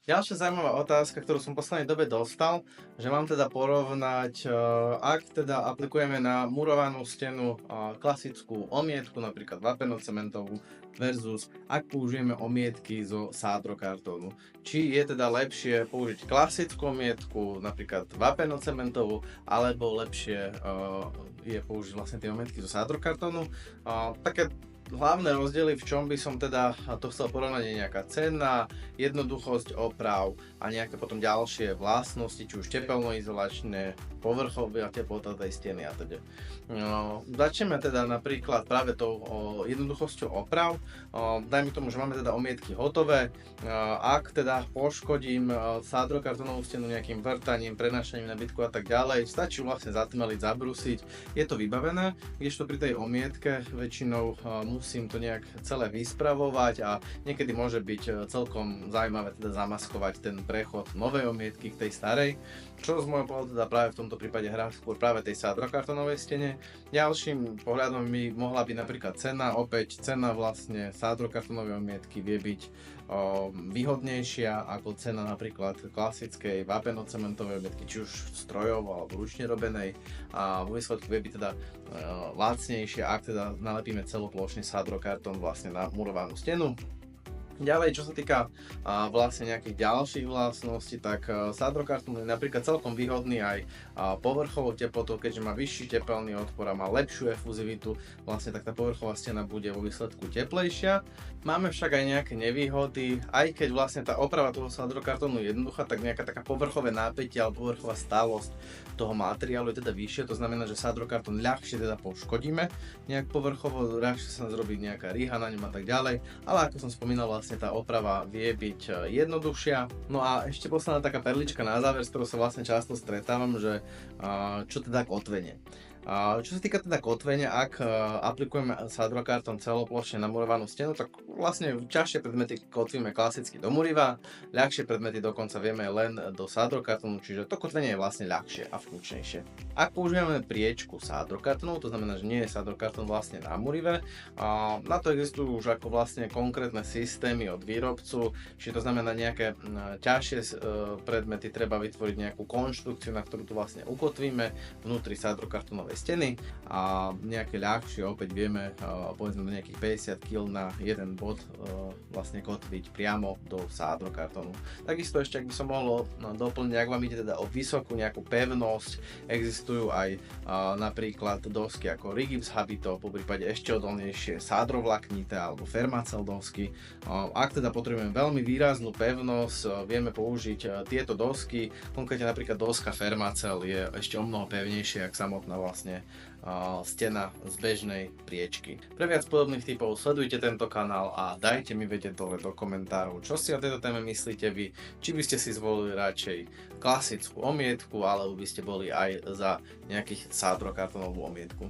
Ďalšia zaujímavá otázka, ktorú som v poslednej dobe dostal, že mám teda porovnať, ak teda aplikujeme na murovanú stenu klasickú omietku, napríklad vapenocementovú, versus ak použijeme omietky zo sádrokartónu. Či je teda lepšie použiť klasickú omietku, napríklad vapenocementovú, alebo lepšie je použiť vlastne tie omietky zo sádrokartónu. Také hlavné rozdiely, v čom by som teda to chcel porovnať, je nejaká cena, jednoduchosť oprav a nejaké potom ďalšie vlastnosti, či už tepelnoizolačné, povrchové a teplota tej steny a teda. No, začneme teda napríklad práve tou jednoduchosťou oprav. Dajme tomu, že máme teda omietky hotové. Ak teda poškodím sádrokartónovú stenu nejakým vrtaním, prenášaním na bitku a tak ďalej, stačí vlastne zatmeliť, zabrusiť, je to vybavené, kdežto pri tej omietke väčšinou musím to nejak celé vyspravovať a niekedy môže byť celkom zaujímavé teda zamaskovať ten prechod novej omietky k tej starej, čo z môjho pohľadu teda práve v tomto prípade hrá skôr práve tej sádrokartónovej stene. Ďalším pohľadom by mohla byť napríklad cena, opäť cena vlastne sádrokartónovej omietky vie byť výhodnejšia ako cena napríklad klasickej vapenocementovej omietky, či už strojov alebo ručne robenej, a vo výsledku vie byť teda lacnejšia, ak teda nalepíme celoplošný sádrokartón vlastne na murovanú stenu. Ďalej, čo sa týka vlastne nejakých ďalších vlastností, tak sádrokartón je napríklad celkom výhodný aj povrchovou teplotou, keďže má vyšší tepelný odpor a má lepšiu efuzivitu, vlastne tak tá povrchová stena bude vo výsledku teplejšia. Máme však aj nejaké nevýhody, aj keď vlastne tá oprava toho sádrokartónu je jednoduchá, tak nejaká taká povrchové napätie alebo povrchová stálosť toho materiálu je teda vyššia, to znamená, že sádrokartón ľahšie teda poškodíme nejak povrchovo, ľahšie sa zrobí nejaká rýha na ňom a tak ďalej, ale ako som spomínal, vlastne tá oprava vie byť jednoduchšia. No a ešte posledná taká perlička na záver, s ktorou sa vlastne často stretávam, že čo teda kotvenie. Čo sa týka teda kotvenia, ak aplikujeme sádrokartón celoplošne na murovanú stenu, tak vlastne ťažšie predmety kotvíme klasicky do muriva, ľahšie predmety dokonca vieme len do sádrokartónu, čiže to kotvenie je vlastne ľahšie a funkčnejšie. Ak používame priečku sádrokartónu, to znamená, že nie je sádrokartón vlastne na murive, na to existujú už ako vlastne konkrétne systémy od výrobcu, čiže to znamená nejaké ťažšie predmety treba vytvoriť nejakú konštrukciu, na ktorú tu vlastne ukotvíme vnútri sádrokartónovej steny, a nejaké ľahšie opäť vieme povedzme do nejakých 50 kg na jeden bod vlastne kotviť priamo do sádrokartónu. Takisto ešte, ak by som mohol doplniť, ak vám ide teda o vysokú nejakú pevnosť, existujú aj napríklad dosky ako Rigips Habito, po prípade ešte odolnejšie sádrovlaknité alebo Fermacell dosky. Ak teda potrebujeme veľmi výraznú pevnosť, vieme použiť tieto dosky, konkrétne napríklad doska Fermacell je ešte o mnoho pevnejšia ako samotná vlastne stena z bežnej priečky. Pre viac podobných typov sledujte tento kanál a dajte mi vedieť dole do komentárov, čo si o tejto téme myslíte vy, či by ste si zvolili radšej klasickú omietku, alebo by ste boli aj za nejakých sádrokartónovú omietku.